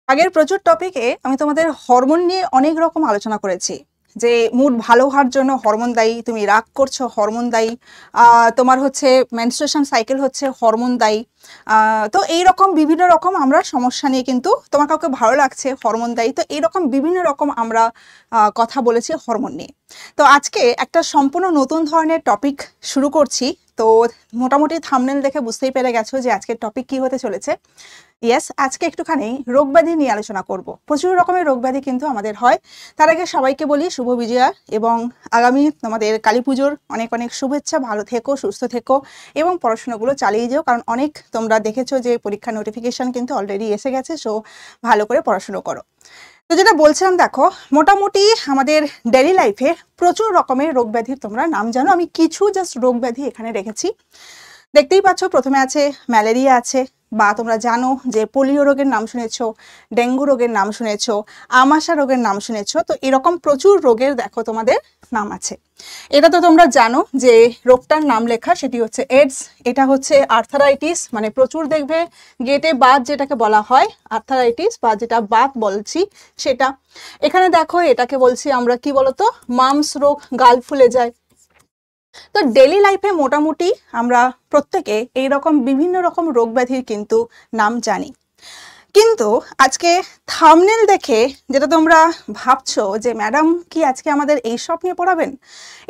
আগের প্রচুর টপিকে আমি তোমাদের হরমোন নিয়ে অনেক রকম আলোচনা করেছি যে মুড ভালো হওয়ার জন্য হরমোন দায়ী, তুমি রাগ করছো হরমোন দায়ী, তোমার হচ্ছে মেনস্ট্রুয়েশন সাইকেল হচ্ছে হরমোন দায়ী। তো এই রকম বিভিন্ন রকম আমরা সমস্যা নিয়ে কিন্তু তোমার কাউকে ভালো লাগছে হরমোন দায়ী, তো এইরকম বিভিন্ন রকম আমরা কথা বলেছি হরমোন নিয়ে। তো আজকে একটা সম্পূর্ণ নতুন ধরনের টপিক শুরু করছি। তো মোটামুটি থাম্বনেল দেখে বুঝতেই পেরে গেছো যে আজকের টপিক কি হতে চলেছে। ইয়েস, আজকে একটুখানি রোগ ব্যাধি নিয়ে আলোচনা করব। প্রচুর রকমের রোগ ব্যাধি কিন্তু আমাদের হয়। তার আগে সবাইকে বলি শুভ বিজয়া এবং আগামী তোমাদের কালী পুজোর অনেক অনেক শুভেচ্ছা। ভালো থেকো, সুস্থ থেকো এবং পড়াশোনাগুলো চালিয়ে যাও, কারণ অনেক তোমরা দেখেছো যে পরীক্ষার নোটিফিকেশন কিন্তু অলরেডি এসে গেছে। সো ভালো করে পড়াশুনো করো। তো যেটা বলছিলাম, দেখো মোটামুটি আমাদের ডেইলি লাইফে প্রচুর রকমের রোগ ব্যাধির তোমরা নাম জানো। আমি কিছু জাস্ট রোগ ব্যাধি এখানে রেখেছি। দেখতেই পাচ্ছ, প্রথমে আছে ম্যালেরিয়া আছে, বা তোমরা জানো যে পোলিও রোগের নাম শুনেছো, ডেঙ্গু রোগের নাম শুনেছো, আমাশা রোগের নাম শুনেছো। তো এরকম প্রচুর রোগের দেখো তোমাদের নাম আছে। এটা তো তোমরা জানো যে রোগটার নাম লেখা, সেটি হচ্ছে এডস। এটা হচ্ছে আর্থারাইটিস, মানে প্রচুর দেখবে গেটে বাত যেটাকে বলা হয় আর্থারাইটিস, বা যেটা বাত বলছি সেটা। এখানে দেখো এটাকে বলছি আমরা কি বলতো, মামস রোগ, গাল ফুলে যায়। তো ডেইলি লাইফে মোটামুটি আমরা প্রত্যেকে এইরকম বিভিন্ন রকম রোগ ব্যাধির কিন্তু নাম জানি। কিন্তু আজকে থাম্বনেল দেখে যেটা তোমরা ভাবছো যে ম্যাডাম কি আজকে আমাদের এইসব নিয়ে পড়াবেন,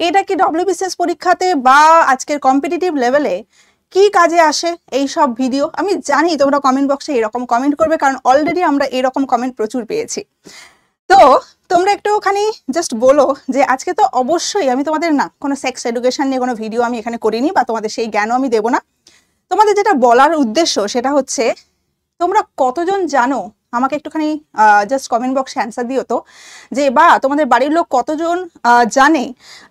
এটা কি ডব্লিউবিসিএস পরীক্ষাতে বা আজকের কম্পিটিটিভ লেভেলে কি কাজে আসে এই সব ভিডিও? আমি জানি তোমরা কমেন্ট বক্সে এরকম কমেন্ট করবে, কারণ অলরেডি আমরা এরকম কমেন্ট প্রচুর পেয়েছি। তো তোমরা একটুখানি জাস্ট বলো যে আজকে তো অবশ্যই আমি তোমাদের না কোনো সেক্স এডুকেশন নিয়ে কোনো ভিডিও আমি এখানে করিনি, বা তোমাদের সেই জ্ঞানও আমি দেবো না। তোমাদের যেটা বলার উদ্দেশ্য সেটা হচ্ছে তোমরা কতজন জানো, আমাকে একটুখানি জাস্ট কমেন্ট বক্সে অ্যান্সার দিও তো, যে বা তোমাদের বাড়ির লোক কতজন জানে,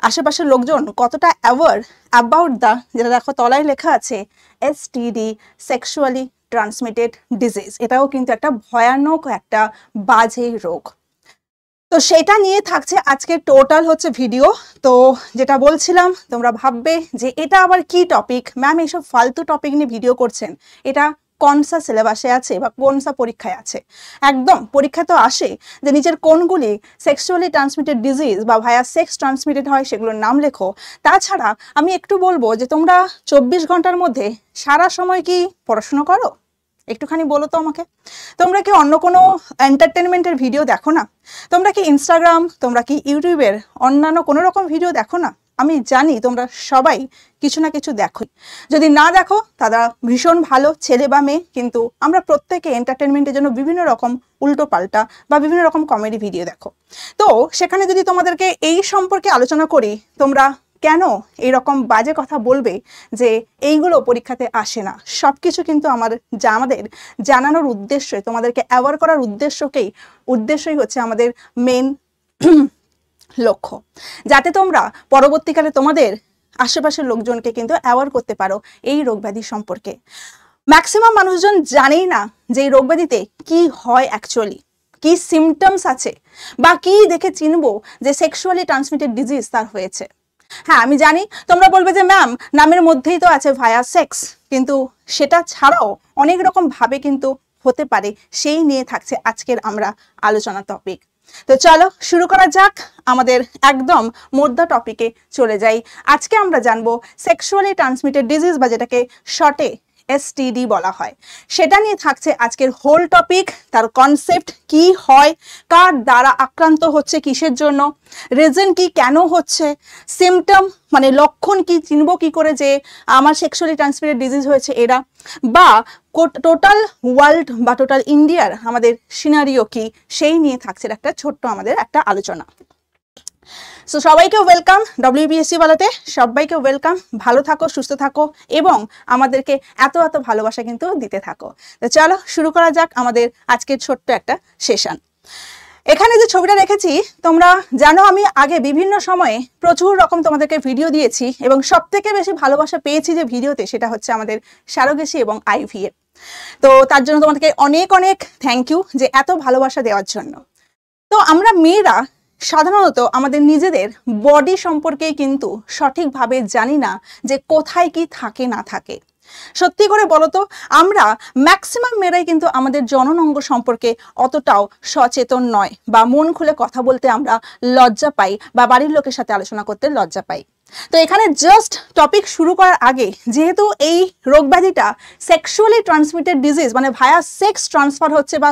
আশেপাশের লোকজন কতটা অ্যাওয়ার অ্যাবাউট দ্য, যেটা দেখো তলায় লেখা আছে এসটিডি, সেক্সুয়ালি ট্রান্সমিটেড ডিজিজ। এটাও কিন্তু একটা ভয়ানক একটা বাজে রোগ। তো সেটা নিয়ে থাকছে আজকে টোটাল হচ্ছে ভিডিও। তো যেটা বলছিলাম, তোমরা ভাববে যে এটা আবার কি টপিক, ম্যাম এইসব ফালতু টপিক নিয়ে ভিডিও করছেন, এটা কোনসা সিলেবাসে আছে বা কোনসা পরীক্ষায় আছে? একদম পরীক্ষা তো আসে যে নিজের কোনগুলি সেক্সুয়ালি ট্রান্সমিটেড ডিজিজ বা ভায়া সেক্স ট্রান্সমিটেড হয় সেগুলোর নাম লেখো। তাছাড়া আমি একটু বলবো যে তোমরা 24 ঘন্টার মধ্যে সারা সময় কি পড়াশুনো করো? একটুখানি বলো তো আমাকে। তোমরা কি অন্য কোনো এন্টারটেনমেন্টের ভিডিও দেখো না? তোমরা কি ইনস্টাগ্রাম, তোমরা কি ইউটিউবের অন্যান্য কোনো রকম ভিডিও দেখো না? আমি জানি তোমরা সবাই কিছু না কিছু দেখোই। যদি না দেখো তারা ভীষণ ভালো ছেলে বা মেয়ে, কিন্তু আমরা প্রত্যেকে এন্টারটেনমেন্টের জন্য বিভিন্ন রকম উল্টো পাল্টা বা বিভিন্ন রকম কমেডি ভিডিও দেখো। তো সেখানে যদি তোমাদেরকে এই সম্পর্কে আলোচনা করি, তোমরা কেন এইরকম বাজে কথা বলবে যে এইগুলো পরীক্ষাতে আসে না? সব কিছু কিন্তু আমাদের জানানোর উদ্দেশ্যে, তোমাদেরকে অ্যাওয়ার করার উদ্দেশ্যই হচ্ছে আমাদের মেন লক্ষ্য, যাতে তোমরা পরবর্তীকালে তোমাদের আশেপাশের লোকজনকে কিন্তু অ্যাওয়ার করতে পারো এই রোগ ব্যাধি সম্পর্কে। ম্যাক্সিমাম মানুষজন জানেই না যে এই রোগ ব্যাধিতে কি হয়, অ্যাকচুয়ালি কি সিমটমস আছে, বা কি দেখে চিনবো যে সেক্সুয়ালি ট্রান্সমিটেড ডিজিজ তার হয়েছে। হ্যাঁ, আমি জানি তোমরা বলবে যে ম্যাম নামের মধ্যেই তো আছে ভায়া সেক্স, কিন্তু সেটা ছাড়াও অনেক রকম ভাবে কিন্তু হতে পারে। সেই নিয়ে থাকছে আজকের আমরা আলোচনা টপিক। তো চলো শুরু করা যাক, আমাদের একদম মোদ্দা টপিকে চলে যাই। আজকে আমরা জানবো সেক্সুয়ালি ট্রান্সমিটেড ডিজিজ, বা যেটাকে শর্টে এসটিডি বলা হয়। সেটা নিয়ে থাকছে আজকের হোল টপিক। তার কনসেপ্ট কি হয়, কার দ্বারা আক্রান্ত হচ্ছে, কিসের জন্য, রিজন কি, কেন হচ্ছে, সিমটম মানে লক্ষণ কি, চিনব কি করে যে আমার সেক্সুয়ালি ট্রান্সমিটেড ডিজিজ হয়েছে এরা, বা টোটাল ওয়ার্ল্ড বা টোটাল ইন্ডিয়ার আমাদের সিনারিও কি, সেই নিয়ে থাকছে একটা ছোট্ট আমাদের একটা আলোচনা। সো সবাইকে ওয়েলকাম ডব্লিউবিএসসি বলাতে, সবাইকে ওয়েলকাম। ভালো থাকো, সুস্থ থাকো এবং আমাদেরকে এত এত ভালোবাসা কিন্তু দিতে থাকো। তো চলো শুরু করা যাক আমাদের আজকের ছোট্ট একটা সেশন। এখানে যে ছবিটা রেখেছি, তোমরা জানো আমি আগে বিভিন্ন সময়ে প্রচুর রকম তোমাদেরকে ভিডিও দিয়েছি, এবং সব থেকে বেশি ভালোবাসা পেয়েছি যে ভিডিওতে, সেটা হচ্ছে আমাদের সারোগেসি এবং আইভিএফ। তো তার জন্য তোমাদেরকে অনেক অনেক থ্যাংক ইউ যে এত ভালোবাসা দেওয়ার জন্য। তো আমরা মেয়েরা সাধারণত আমাদের নিজেদের বডি সম্পর্কে কিন্তু সঠিকভাবে জানি না যে কোথায় কি থাকে না থাকে। সত্যি করে বলো তো, আমরা ম্যাক্সিমাম মেয়েরাই কিন্তু আমাদের জনন অঙ্গ সম্পর্কে অতটাও সচেতন নয়, বা মন খুলে কথা বলতে আমরা লজ্জা পাই, বা বাড়ির লোকের সাথে আলোচনা করতে লজ্জা পাই। তো এখানে জাস্ট টপিক শুরু করার আগে, যেহেতু এই রোগ ব্যাধিটা সেক্সুয়ালি ট্রান্সমিটেড ডিজিজ, মানে ভায়া সেক্স ট্রান্সফার হচ্ছে বা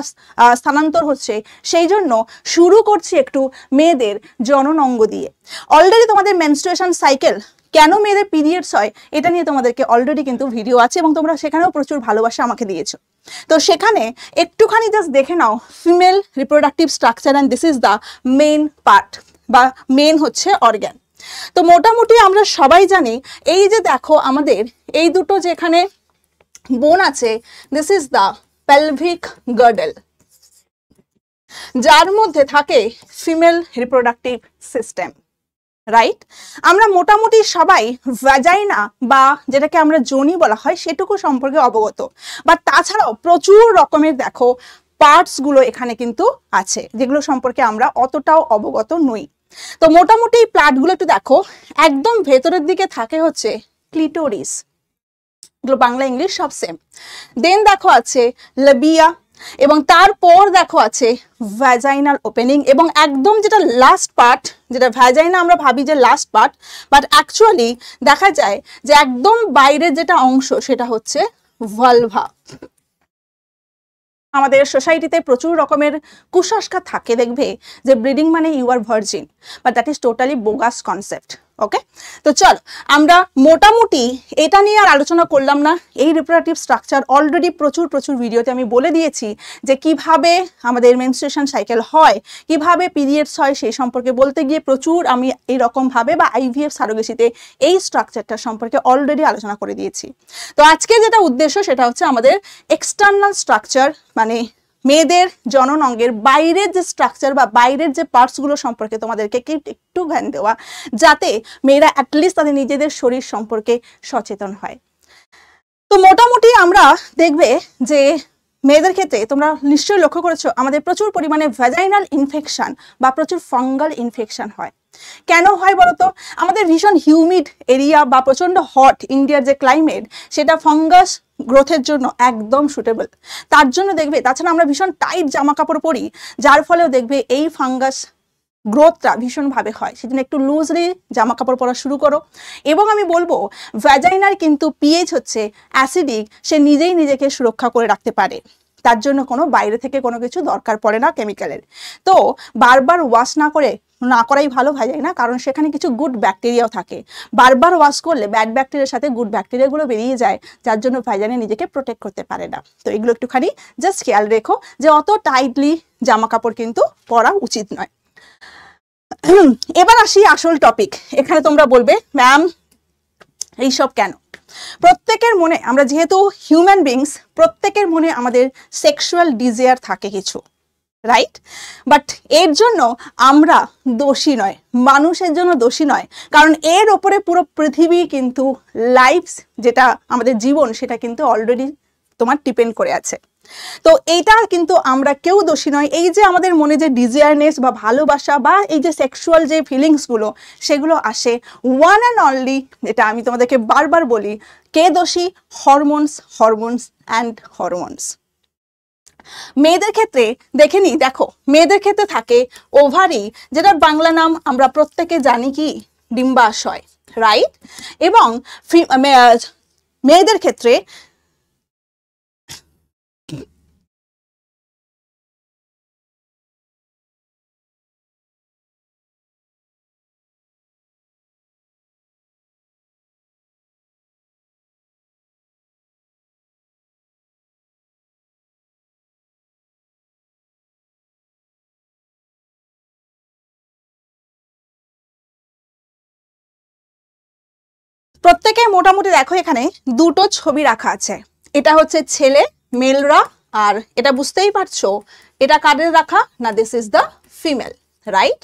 স্থানান্তর হচ্ছে, সেই জন্য শুরু করছি একটু মেয়েদের জনন অঙ্গ দিয়ে। অলরেডি তোমাদের মেনস্ট্রুয়েশন সাইকেল, কেন মেয়েদের পিরিয়ডস হয়, এটা নিয়ে তোমাদেরকে অলরেডি কিন্তু ভিডিও আছে, এবং তোমরা সেখানেও প্রচুর ভালোবাসা আমাকে দিয়েছো। তো সেখানে একটুখানি জাস্ট দেখে নাও female reproductive structure, and this is the main part, বা মেন হচ্ছে অর্গ্যান। তো মোটামুটি আমরা সবাই জানি, এই যে দেখো আমাদের এই দুটো যেখানে বোন আছে, this is the pelvic girdle, যার মধ্যে থাকে ফিমেল রিপ্রোডাক্টিভ সিস্টেম, রাইট? আমরা মোটামুটি সবাই ভ্যাজাইনা, বা যেটাকে আমরা যোনি বলা হয়, সেটুকু সম্পর্কে অবগত, বা তাছাড়াও প্রচুর রকমের দেখো পার্টস গুলো এখানে কিন্তু আছে, যেগুলো সম্পর্কে আমরা অতটাও অবগত নই। তো মোটামুটি এই প্লাটগুলো একটু দেখো, একদম ভেতরের দিকে থাকে হচ্ছে ক্লিটোরিস, এগুলো বাংলা ইংলিশ সব সেম। দেন দেখো আছে লেবিয়া, এবং তারপর দেখো আছে ভ্যাজাইনাল ওপেনিং, এবং একদম যেটা লাস্ট পার্ট, যেটা ভ্যাজাইনা আমরা ভাবি যে লাস্ট পার্ট, বাট অ্যাকচুয়ালি দেখা যায় যে একদম বাইরের যেটা অংশ সেটা হচ্ছে ভালভা। আমাদের সোসাইটিতে প্রচুর রকমের কুসংস্কার থাকে, দেখবে যে ব্রিডিং মানে you are virgin, but that is totally bogus concept. Okay, তো চলো আমরা মোটামুটি এটা নিয়ে আর আলোচনা করলাম না। এই রিপ্রোডাক্টিভ স্ট্রাকচার অলরেডি প্রচুর ভিডিওতে আমি বলে দিয়েছি, যে কিভাবে আমাদের মেনস্ট্রুয়েশন সাইকেল হয়, কিভাবে পিরিয়ডস হয়, সেই সম্পর্কে বলতে গিয়ে প্রচুর আমি এইরকমভাবে বা আইভিএফ সারোগেসিতে এই স্ট্রাকচারটা সম্পর্কে অলরেডি আলোচনা করে দিয়েছি। তো আজকে যেটা উদ্দেশ্য সেটা হচ্ছে আমাদের এক্সটার্নাল স্ট্রাকচার, মানে মেয়েদের জনন অঙ্গের বাইরের যে স্ট্রাকচার বা বাইরের যে পার্টসগুলো সম্পর্কে তোমাদেরকে একটু জ্ঞান দেওয়া, যাতে মেয়েরা অ্যাটলিস্ট তাদের নিজেদের শরীর সম্পর্কে সচেতন হয়। তো মোটামুটি আমরা দেখবে যে মেয়েদের ক্ষেত্রে তোমরা নিশ্চয়ই লক্ষ্য করেছো, আমাদের প্রচুর পরিমাণে ভ্যাজাইনাল ইনফেকশন বা প্রচুর ফাঙ্গাল ইনফেকশন হয়। কেন হয় বলতো? আমাদের ভীষণ হিউমিড এরিয়া বা প্রচন্ড হট ইন্ডিয়ার যে ক্লাইমেট, সেটা ফাঙ্গাস গ্রোথের জন্য একদম সুটেবল। তার জন্য দেখবে, তাছাড়া আমরা ভীষণ টাইট জামা কাপড় পরি, যার ফলেও দেখবে এই ফাঙ্গাস গ্রোথটা ভীষণভাবে হয়। সেজন্য একটু লুজলি জামা কাপড় পরা শুরু করো। এবং আমি বলবো ভ্যাজাইনার কিন্তু পিএইচ হচ্ছে অ্যাসিডিক, সে নিজেই নিজেকে সুরক্ষা করে রাখতে পারে, তার জন্য কোনো বাইরে থেকে কোনো কিছু দরকার পড়ে না কেমিক্যালের। তো বারবার ওয়াশ না করাই ভালো ভ্যাজাইনা, কারণ সেখানে কিছু গুড ব্যাকটেরিয়াও থাকে। বারবার ওয়াশ করলে ব্যাড ব্যাকটেরিয়ার সাথে গুড ব্যাকটেরিয়াগুলো বেরিয়ে যায়, যার জন্য ভ্যাজাইনা নিজেকে প্রোটেক্ট করতে পারে না। তো এগুলো একটুখানি জাস্ট খেয়াল রেখো, যে অত টাইটলি জামা কাপড় কিন্তু পরা উচিত নয়। এবার আসি আসল টপিক। এখানে তোমরা বলবে ম্যাম এইসব কেন? প্রত্যেকের মনে, আমরা যেহেতু হিউম্যান বিংস, প্রত্যেকের মনে আমাদের সেক্সুয়াল ডিজায়ার থাকে কিছু, রাইট? বাট এর জন্য আমরা দোষী নয়, মানুষের জন্য দোষী নয়, কারণ এর ওপরে পুরো পৃথিবী কিন্তু লাইফ, যেটা আমাদের জীবন, সেটা কিন্তু অলরেডি তোমার ডিপেন্ড করে আছে। তো এইটা কিন্তু আমরা কেউ দোষী নয়। এই যে আমাদের মনে যে ডিজায়ারনেস বা ভালোবাসা বা এই যে সেক্সুয়াল যে ফিলিংসগুলো, সেগুলো আসে ওয়ান অ্যান্ড অনলি, যেটা আমি তোমাদেরকে বারবার বলি, কে দোষী? Hormones and hormones. মেয়েদের ক্ষেত্রে দেখে নি, দেখো মেয়েদের ক্ষেত্রে থাকে ওভারি, যেটার বাংলা নাম আমরা প্রত্যেকে জানি কি? ডিম্বাশয়, রাইট? এবং মেয়েদের ক্ষেত্রে প্রত্যেকে মোটামুটি দেখো এখানে দুটো ছবি রাখা আছে, এটা হচ্ছে ছেলে মেলরা, আর এটা বুঝতেই পারছো এটা কাদের রাখা না, this is the female, right?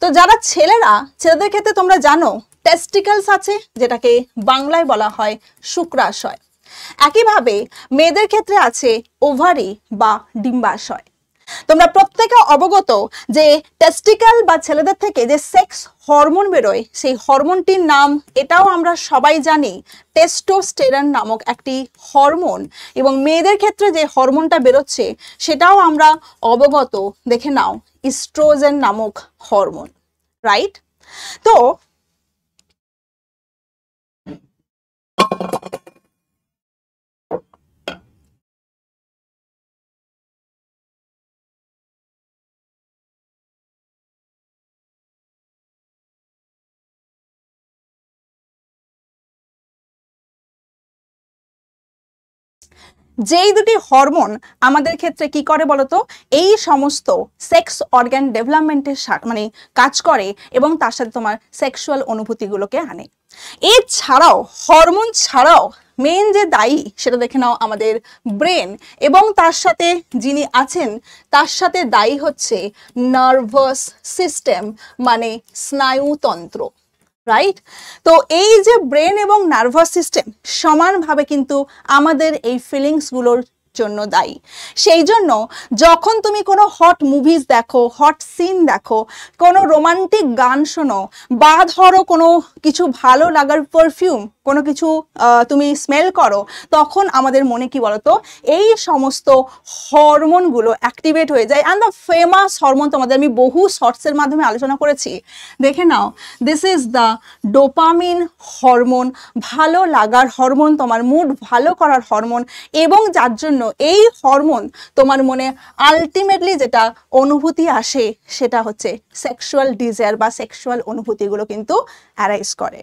তো যারা ছেলেরা, ছেলেদের ক্ষেত্রে তোমরা জানো টেস্টিকলস আছে, যেটাকে বাংলায় বলা হয় শুক্রাশয়। একইভাবে মেয়েদের ক্ষেত্রে আছে ওভারি বা ডিম্বাশয়। তোমরা প্রত্যেকে অবগত যে টেস্টিক্যাল বা ছেলেদের থেকে যে সেক্স হরমোন বেরোয়, সেই হরমোনটির নাম এটাও আমরা সবাই জানি টেস্টোস্টেরন নামক একটি হরমোন, এবং মেয়েদের ক্ষেত্রে যে হরমোনটা বেরোচ্ছে সেটাও আমরা অবগত, দেখে নাও, ইস্ট্রোজেন নামক হরমোন, রাইট? তো যেই দুটি হরমোন আমাদের ক্ষেত্রে কি করে বলতো, এই সমস্ত সেক্স অর্গান ডেভেলপমেন্টের মানে কাজ করে এবং তার সাথে তোমার সেক্সুয়াল অনুভূতিগুলোকে আনে। এছাড়াও হরমোন ছাড়াও মেন যে দায়ী সেটা দেখে নাও আমাদের ব্রেন, এবং তার সাথে যিনি আছেন তার সাথে দায়ী হচ্ছে নার্ভাস সিস্টেম মানে স্নায়ুতন্ত্র, রাইট? তো এই যে ব্রেন এবং নার্ভাস সিস্টেম সমানভাবে কিন্তু আমাদের এই ফিলিংসগুলোর জন্য দায়ী। সেই জন্য যখন তুমি কোনো হট মুভিজ দেখো, হট সিন দেখো, কোনো রোমান্টিক গান শোনো, বা ধরো কোনো কিছু ভালো লাগার পারফিউম, কোনো কিছু তুমি স্মেল করো, তখন আমাদের মনে কি বলতো, এই সমস্ত হরমোনগুলো অ্যাক্টিভেট হয়ে যায়। অ্যান্ড দ্য ফেমাস হরমোন তোমাদের আমি বহু শর্টসের মাধ্যমে আলোচনা করেছি, দেখে নাও, this is the dopamine hormone, ভালো লাগার হরমোন, তোমার মুড ভালো করার হরমোন, এবং যার জন্য এই হরমোন তোমার মনে আলটিমেটলি যেটা অনুভূতি আসে সেটা হচ্ছে সেক্সুয়াল ডিজায়ার বা সেক্সুয়াল অনুভূতিগুলো কিন্তু অ্যারাইজ করে।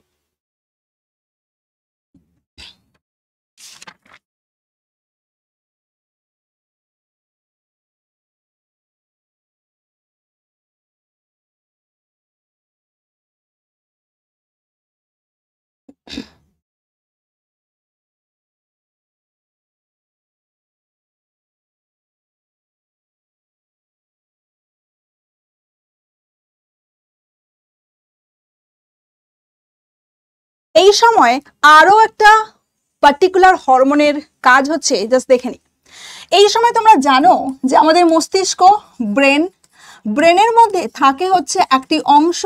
এই সময় আরো একটা পার্টিকুলার হরমোনের কাজ হচ্ছে, জাস্ট দেখে নি। এই সময় তোমরা জানো যে আমাদের মস্তিষ্ক, ব্রেনের মধ্যে থাকে হচ্ছে একটি অংশ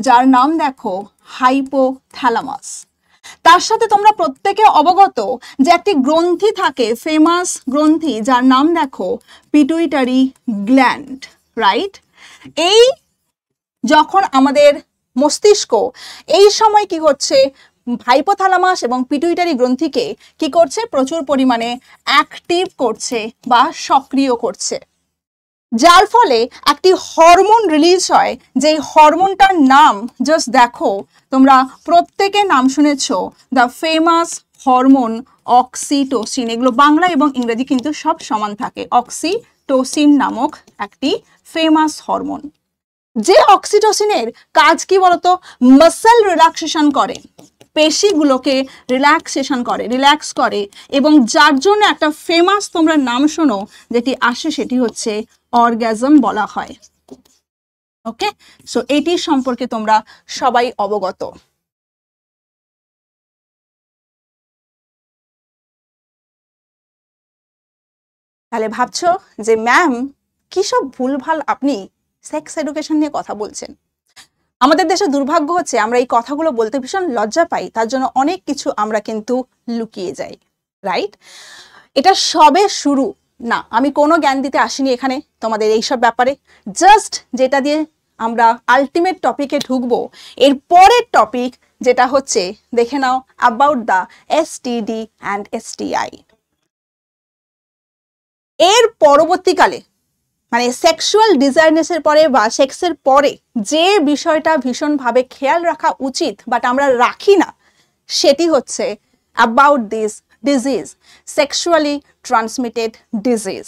যার নাম দেখো হাইপোথ্যালামাস। তার সাথে তোমরা প্রত্যেকে অবগত যে একটি গ্রন্থি থাকে, ফেমাস গ্রন্থি, যার নাম দেখো পিটুইটারি গ্ল্যান্ড, রাইট? এই যখন আমাদের মস্তিষ্ক এই সময় কি হচ্ছে, হাইপোথ্যালামাস এবং পিটুইটারি গ্রন্থিকে কি করছে, প্রচুর পরিমাণে অ্যাক্টিভ করছে বা সক্রিয় করছে, যার ফলে একটি হরমোন রিলিজ হয়, যেই হরমোনটার নাম জাস্ট দেখো, তোমরা প্রত্যেকে নাম শুনেছো, দ্য ফেমাস হরমোন অক্সিটোসিন। এগুলো বাংলা এবং ইংরেজি কিন্তু সব সমান থাকে। অক্সিটোসিন নামক একটি ফেমাস হরমোন। যে অক্সিটোসিনের কাজ কি বলতো, মাসল রিল্যাক্সেশন করে, পেশিগুলোকে রিল্যাক্স করে, এবং যার জন্য একটা ফেমাস তোমরা নাম শোনো যেটি আসে, সেটি হচ্ছে অর্গাজম বলা হয়। ওকে, সো এটি সম্পর্কে তোমরা সবাই অবগত। তাহলে ভাবছো যে ম্যাম কি সব ভুলভাল আপনি সেক্স এডুকেশন নিয়ে কথা বলছেন। আমাদের দেশে দুর্ভাগ্য হচ্ছে আমরা এই কথাগুলো বলতে ভীষণ লজ্জা পাই, তার জন্য অনেক কিছু আমরা কিন্তু লুকিয়ে যাই, রাইট? এটা সবে শুরু না, আমি কোনো জ্ঞান দিতে আসিনি এখানে তোমাদের এইসব ব্যাপারে। জাস্ট যেটা দিয়ে আমরা আলটিমেট টপিকে ঢুকবো, এর পরের টপিক যেটা হচ্ছে, দেখে নাও, about the STD and STI. এর পরবর্তীকালে মানে সেক্সুয়াল ডিজায়ারনেসের পরে বা সেক্সের পরে যে বিষয়টা ভীষণভাবে খেয়াল রাখা উচিত বাট আমরা রাখি না, সেটি হচ্ছে about this disease, sexually transmitted disease.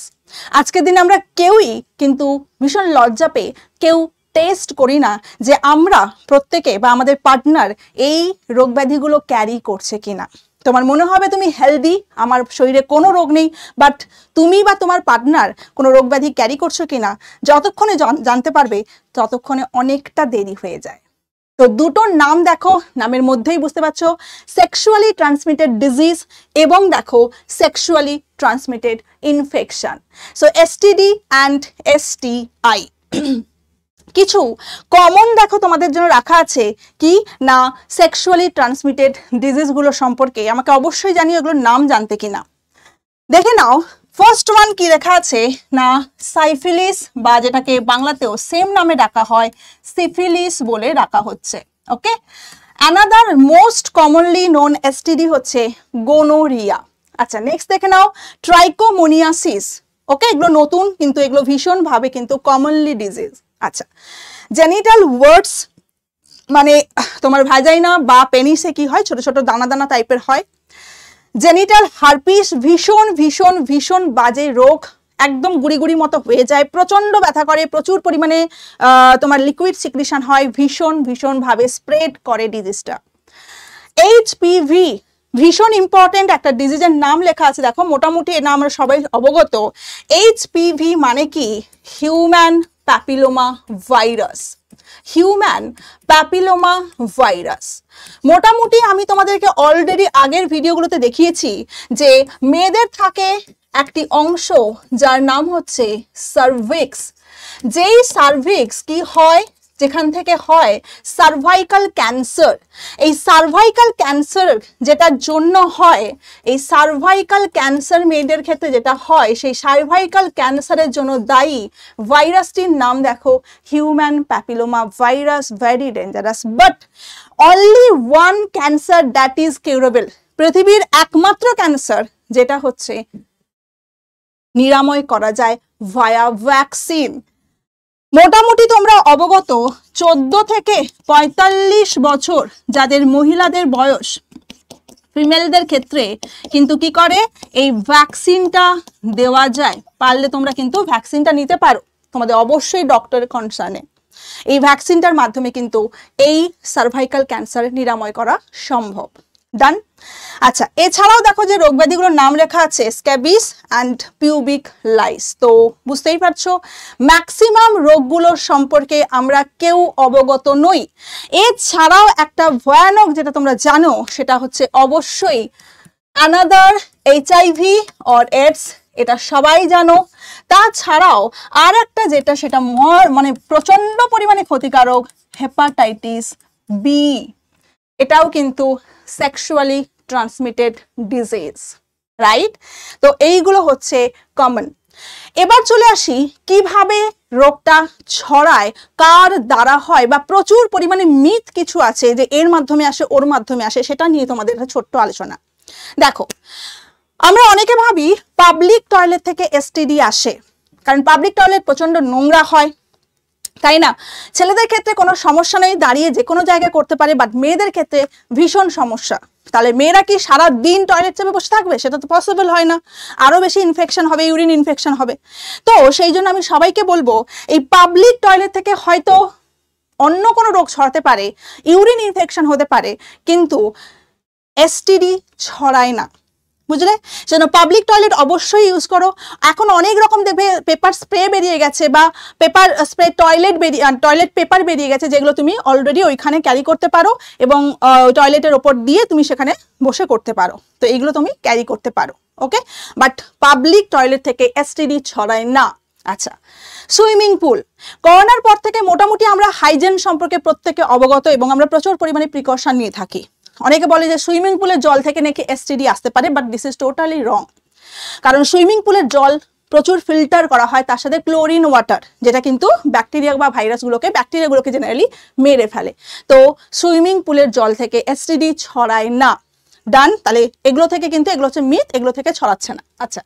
আজকের দিনে আমরা কেউই কিন্তু ভীষণ লজ্জা পেয়ে কেউ টেস্ট করি না যে আমরা প্রত্যেকে বা আমাদের পার্টনার এই রোগ ব্যাধিগুলো ক্যারি করছে কিনা। তোমার মনে হবে তুমি হেলদি, আমার শরীরে কোনো রোগ নেই, বাট তুমি বা তোমার পার্টনার কোনো রোগ ব্যাধি ক্যারি করছো কিনা যতক্ষণে জানতে পারবে ততক্ষণে অনেকটা দেরি হয়ে যায়। তো দুটোর নাম দেখো, নামের মধ্যেই বুঝতে পারছো, সেক্সুয়ালি ট্রান্সমিটেড ডিজিজ এবং দেখো sexually transmitted infection. So STD and STI. কিছু কমন দেখো তোমাদের জন্য রাখা আছে কি না সেক্সুয়ালি ট্রান্সমিটেড ডিজিজগুলো সম্পর্কে। আমাকে অবশ্যই জানিও এগুলোর নাম জানতে কিনা। দেখে নাও, ফার্স্ট ওয়ান কি লেখা আছে না সাইফিলিস, বা যেটাকে বাংলাতেও সেম নামে ডাকা হয় সিফিলিস বলে ডাকা হচ্ছে। Okay, another most commonly known STD হচ্ছে গোনোরিয়া। আচ্ছা, নেক্সট দেখে নাও ট্রাইকোমোনিয়াসিস। ওকে, এগুলো নতুন কিন্তু এগুলো ভীষণভাবে কিন্তু কমনলি ডিজিজ। আচ্ছা, জেনিটাল ওয়ার্ডস মানে তোমার ভ্যাজাইনা বা পেনিসে কি হয়, ছোট ছোট দানা দানা টাইপের হয়। জেনিটাল হারপিস ভীষণ ভীষণ ভীষণ বাজে রোগ, একদম গুড়ি গুড়ি মতো হয়ে যায়, প্রচন্ড ব্যথা করে, প্রচুর পরিমাণে তোমার লিকুইড সিক্রিশন হয়, ভীষণ ভীষণভাবে স্প্রেড করে ডিজিজটা। এইচপিভি ভীষণ ইম্পর্টেন্ট একটা ডিজিজের নাম লেখা আছে, দেখো মোটামুটি এটা আমরা সবাই অবগত। এইচপিভি মানে কি human papilloma virus. Human papilloma virus মোটামুটি আমি তোমাদেরকে অলরেডি আগের ভিডিওগুলোতে দেখিয়েছি যে মেয়েদের থাকে একটি অংশ যার নাম হচ্ছে সার্ভিক্স। যেই সার্ভিক্স কি হয়, যেখান থেকে হয় সার্ভাইকাল ক্যান্সার। এই সার্ভাইকাল ক্যান্সার যেটার জন্য হয়, এই সার্ভাইকাল ক্যান্সার মেয়েদের ক্ষেত্রে যেটা হয়, সেই সার্ভাইকাল ক্যান্সারের জন্য দায়ী ভাইরাসটির নাম দেখো human papilloma virus. Very dangerous, but only one cancer that is curable. পৃথিবীর একমাত্র ক্যান্সার যেটা হচ্ছে নিরাময় করা যায় ভায়া ভ্যাকসিন। মোটামুটি তোমরা অবগত 14 থেকে 45 বছর যাদের মহিলাদের বয়স, ফিমেলদের ক্ষেত্রে কিন্তু কি করে এই ভ্যাকসিনটা দেওয়া যায়। পারলে তোমরা কিন্তু ভ্যাকসিনটা নিতে পারো, তোমাদের অবশ্যই ডক্টরের কনসার্নে। এই ভ্যাকসিনটার মাধ্যমে কিন্তু এই সার্ভাইকাল ক্যান্সার নিরাময় করা সম্ভব। ডান। আচ্ছা, এছাড়াও দেখো যে রোগ ব্যাধিগুলোর নাম লেখা আছে স্ক্যাবিস অ্যান্ড পিউবিক লাইস। তো বুঝতেই পারছো ম্যাক্সিমাম রোগগুলোর সম্পর্কে আমরা কেউ অবগত নই। এছাড়াও একটা ভয়ানক যেটা তোমরা জানো সেটা হচ্ছে অবশ্যই অ্যানাদার এইচআইভি অর এডস, এটা সবাই জানো। তাছাড়াও আর একটা যেটা সেটা মানে প্রচন্ড পরিমাণে ক্ষতিকারক, হেপাটাইটিস বি, এটাও কিন্তু সেক্সুয়ালি ট্রান্সমিটেড ডিজিজ, রাইট? তো এইগুলো হচ্ছে কমন। এবার চলে আসি কিভাবে রোগটা ছড়ায়, কার দ্বারা হয়, বা প্রচুর পরিমাণে মিথ কিছু আছে যে এর মাধ্যমে আসে ওর মাধ্যমে আসে, সেটা নিয়ে তোমাদের একটা ছোট্ট আলোচনা। দেখো, আমরা অনেকে ভাবি পাবলিক টয়লেট থেকে এসটিডি আসে, কারণ পাবলিক টয়লেট প্রচন্ড নোংরা হয়, তাই না? ছেলেদের ক্ষেত্রে কোনো সমস্যা নেই, দাঁড়িয়ে যে কোনো জায়গায় করতে পারে, বাট মেয়েদের ক্ষেত্রে ভীষণ সমস্যা। তাহলে মেয়েরা কি সারা দিন টয়লেট চেপে বসে থাকবে? সেটা তো পসিবল হয় না, আরো বেশি ইনফেকশন হবে, ইউরিন ইনফেকশন হবে। তো সেই জন্য আমি সবাইকে বলবো এই পাবলিক টয়লেট থেকে হয়তো অন্য কোনো রোগ ছড়াতে পারে, ইউরিন ইনফেকশন হতে পারে, কিন্তু এসটিডি ছড়ায় না, বুঝলে? সেজন্য পাবলিক টয়লেট অবশ্যই ইউজ করো। এখন অনেক রকম দেখবে পেপার স্প্রে বেরিয়ে গেছে, বা পেপার স্প্রে টয়লেট পেপার বেরিয়ে গেছে, যেগুলো তুমি অলরেডি ওইখানে ক্যারি করতে পারো এবং টয়লেটের ওপর দিয়ে তুমি সেখানে বসে করতে পারো। তো এইগুলো তুমি ক্যারি করতে পারো, ওকে? বাট পাবলিক টয়লেট থেকে এসটিডি ছড়ায় না। আচ্ছা, সুইমিং পুল। করোনার পর থেকে মোটামুটি আমরা হাইজেন সম্পর্কে প্রত্যেকে অবগত এবং আমরা প্রচুর পরিমাণে প্রিকশন নিয়ে থাকি। অনেকে বলে যে সুইমিং পুলের জল থেকে নাকি এসটিডি আসতে পারে, বাট দিস ইজ টোটালি রং। কারণ সুইমিং পুলের জল প্রচুর ফিল্টার করা হয়, তার সাথে ক্লোরিন ওয়াটার, যেটা কিন্তু ব্যাকটেরিয়া বা ব্যাকটেরিয়াগুলোকে জেনারেলি মেরে ফেলে। তো সুইমিং পুলের জল থেকে এসটিডি ছড়ায় না। ডান। তাহলে এগুলো থেকে কিন্তু এগুলো হচ্ছে মিথ, এগুলো থেকে ছড়াচ্ছে না। আচ্ছা,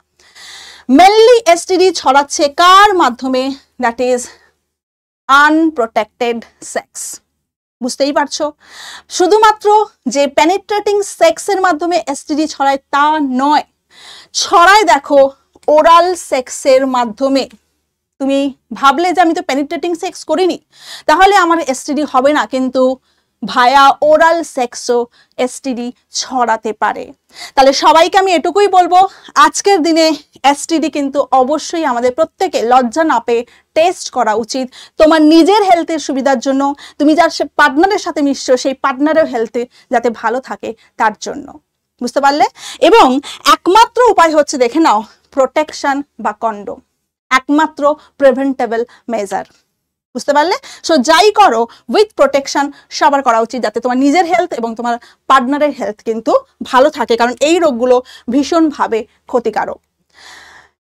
মেনলি এসটিডি ছড়াচ্ছে কার মাধ্যমে? That is unprotected sex. বুঝতেই পারছো, শুধুমাত্র যে পেনিট্রেটিং সেক্সের মাধ্যমে এসটিডি ছড়ায় তা নয়, ছড়ায় দেখো ওরাল সেক্সের মাধ্যমে। তুমি ভাবলে যে আমি তো পেনিট্রেটিং সেক্স করিনি, তাহলে আমার এসটিডি হবে না, কিন্তু ভায়া ওরাল সেক্সও এসটিডি ছড়াতে পারে। তাহলে সবাইকে আমি এটুকুই বলবো, আজকের দিনে এসটিডি কিন্তু অবশ্যই আমাদের প্রত্যেকে লজ্জা না পেয়ে টেস্ট করা উচিত, তোমার নিজের হেলথের সুবিধার জন্য, তুমি যার পার্টনারের সাথে মিশছো সেই পার্টনারের হেলথে যাতে ভালো থাকে তার জন্য। বুঝতে পারলে? এবং একমাত্র উপায় হচ্ছে দেখে নাও প্রোটেকশন বা কন্ডোম, একমাত্র প্রিভেন্টেবল মেজার। বুঝতে পারলে? সো যাই করো উইথ প্রোটেকশন সবার করা উচিত, যাতে তোমার নিজের হেলথ এবং তোমার পার্টনারের হেলথ কিন্তু ভালো থাকে, কারণ এই রোগগুলো ভীষণভাবে ক্ষতিকারক।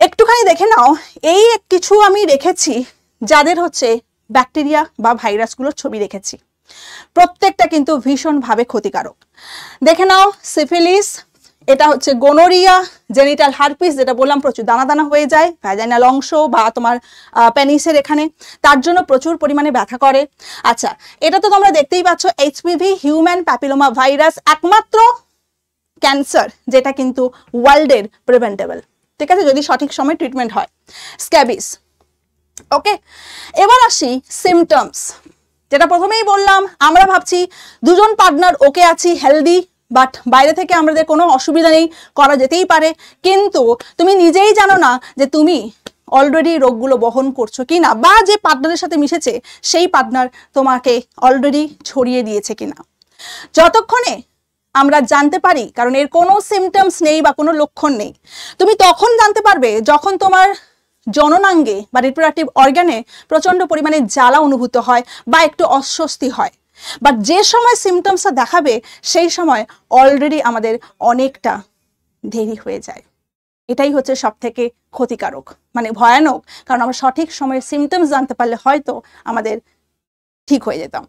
একটুখানি দেখে নাও, এই কিছু আমি রেখেছি যাদের হচ্ছে ব্যাকটেরিয়া বা ভাইরাসগুলোর ছবি রেখেছি, প্রত্যেকটা কিন্তু ভীষণভাবে ক্ষতিকারক। দেখে নাও সিফিলিস, এটা হচ্ছে গোনোরিয়া, জেনিটাল হারপিস যেটা বললাম প্রচুর দানা দানা হয়ে যায় ভ্যাজাইনাল অংশ বা তোমার পেনিসের এখানে, তার জন্য প্রচুর পরিমাণে ব্যথা করে। আচ্ছা, এটা তো তোমরা দেখতেই পাচ্ছ এইচপিভি, হিউম্যান প্যাপিলোমা ভাইরাস, একমাত্র ক্যান্সার যেটা কিন্তু ওয়ার্ল্ডের প্রিভেন্টেবল, ঠিক আছে, যদি সঠিক সময় ট্রিটমেন্ট হয়। স্ক্যাবিস। ওকে, এবার আসি সিমটমস, যেটা প্রথমেই বললাম, আমরা ভাবছি দুজন পার্টনার ওকে আছি, হেলদি, বাট বাইরে থেকে আমাদের কোনো অসুবিধা নেই, করা যেতেই পারে, কিন্তু তুমি নিজেই জানো না যে তুমি অলরেডি রোগগুলো বহন করছো কি না, বা যে পার্টনারের সাথে মিশেছে সেই পার্টনার তোমাকে অলরেডি ছড়িয়ে দিয়েছে কিনা। যতক্ষণে আমরা জানতে পারি, কারণ এর কোনো সিমটমস নেই বা কোনো লক্ষণ নেই, তুমি তখন জানতে পারবে যখন তোমার জননাঙ্গে বা রিপ্রোডাক্টিভ অর্গানে প্রচণ্ড পরিমাণে জ্বালা অনুভূত হয় বা একটু অস্বস্তি হয়, বাট যে সময় সিমটমসটা দেখাবে সেই সময় অলরেডি আমাদের অনেকটা দেরি হয়ে যায়। এটাই হচ্ছে সব থেকে ক্ষতিকারক, মানে ভয়ানক, কারণ আমরা সঠিক সময়ে সিমটমস জানতে পারলে হয়তো আমাদের ঠিক হয়ে যেতাম।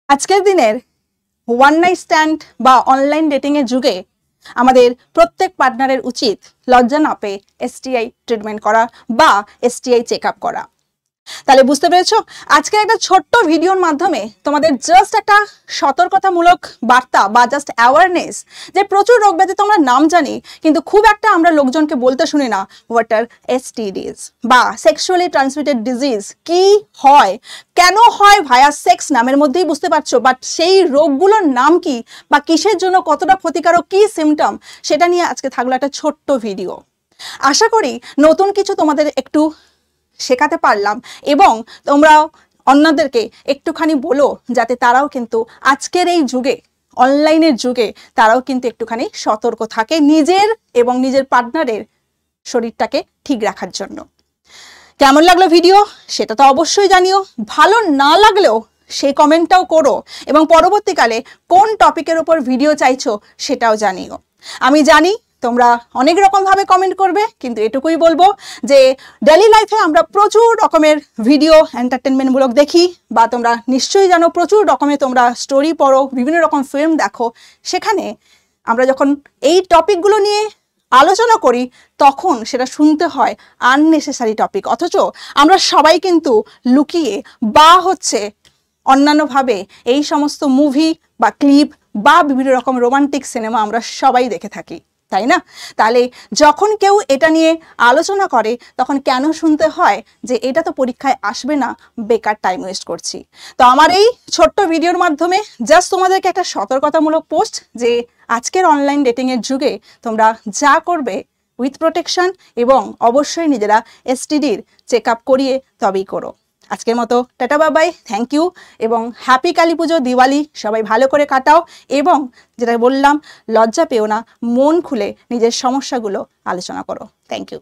আজকের দিনের ওয়ান নাইট স্ট্যান্ড বা অনলাইন ডেটিং এর যুগে আমাদের প্রত্যেক পার্টনারের উচিত লজ্জা না পেয়ে এসটিআই ট্রিটমেন্ট করা বা এসটিআই চেক আপ করা। তাহলে বুঝতে পেরেছো, আজকের একটা ছোট্ট ভিডিওর মাধ্যমে তোমাদের জাস্ট একটা সতর্কতামূলক বার্তা বা জাস্ট অ্যাওয়ারনেস, যে প্রচুর রোগ ব্যাধি তোমরা নাম জানি কিন্তু খুব একটা আমরা লোকজনকে বলতে শুনি না, হোয়াট আর এসটিডিজ বা সেক্সুয়ালি ট্রান্সমিটেড ডিজিজ কি হয়, কেন হয় ভায়া সেক্স, নামের মধ্যেই বুঝতে পারছো, বাট সেই রোগগুলোর নাম কি বা কিসের জন্য কতটা ক্ষতিকারক, কি সিমটম, সেটা নিয়ে আজকে থাকলো একটা ছোট্ট ভিডিও। আশা করি নতুন কিছু তোমাদের একটু শেখাতে পারলাম এবং তোমরাও অন্যদেরকে একটুখানি বলো, যাতে তারাও কিন্তু আজকের এই যুগে, অনলাইনের যুগে, তারাও কিন্তু একটুখানি সতর্ক থাকে নিজের এবং নিজের পার্টনারের শরীরটাকে ঠিক রাখার জন্য। কেমন লাগলো ভিডিও সেটা তো অবশ্যই জানিও, ভালো না লাগলেও সেই কমেন্টটাও করো এবং পরবর্তীকালে কোন টপিকের উপর ভিডিও চাইছো সেটাও জানিও। আমি জানি তোমরা অনেক রকমভাবে কমেন্ট করবে, কিন্তু এটুকুই বলবো যে ডেইলি লাইফে আমরা প্রচুর রকমের ভিডিও এন্টারটেনমেন্টমূলক দেখি, বা তোমরা নিশ্চয়ই জানো প্রচুর রকমের তোমরা স্টোরি পড়ো, বিভিন্ন রকম ফিল্ম দেখো, সেখানে আমরা যখন এই টপিকগুলো নিয়ে আলোচনা করি তখন সেটা শুনতে হয় আননেসেসারি টপিক, অথচ আমরা সবাই কিন্তু লুকিয়ে বা হচ্ছে অন্যান্যভাবে এই সমস্ত মুভি বা ক্লিপ বা বিভিন্ন রকম রোমান্টিক সিনেমা আমরা সবাই দেখে থাকি, তাই না? তাহলে যখন কেউ এটা নিয়ে আলোচনা করে তখন কেন শুনতে হয় যে এটা তো পরীক্ষায় আসবে না, বেকার টাইম ওয়েস্ট করছি। তো আমার এই ছোট্ট ভিডিওর মাধ্যমে জাস্ট তোমাদেরকে একটা সতর্কতামূলক পোস্ট, যে আজকের অনলাইন ডেটিংয়ের যুগে তোমরা যা করবে উইথ প্রোটেকশন এবং অবশ্যই নিজেরা এসটিডির চেক আপ করিয়ে তবেই করো। আজকের মতো টাটা বাবাই, থ্যাংক ইউ এবং হ্যাপি কালী পুজো, দিওয়ালি সবাই ভালো করে কাটাও এবং যেটা বললাম লজ্জা পেও না, মন খুলে নিজের সমস্যাগুলো আলোচনা করো। Thank you.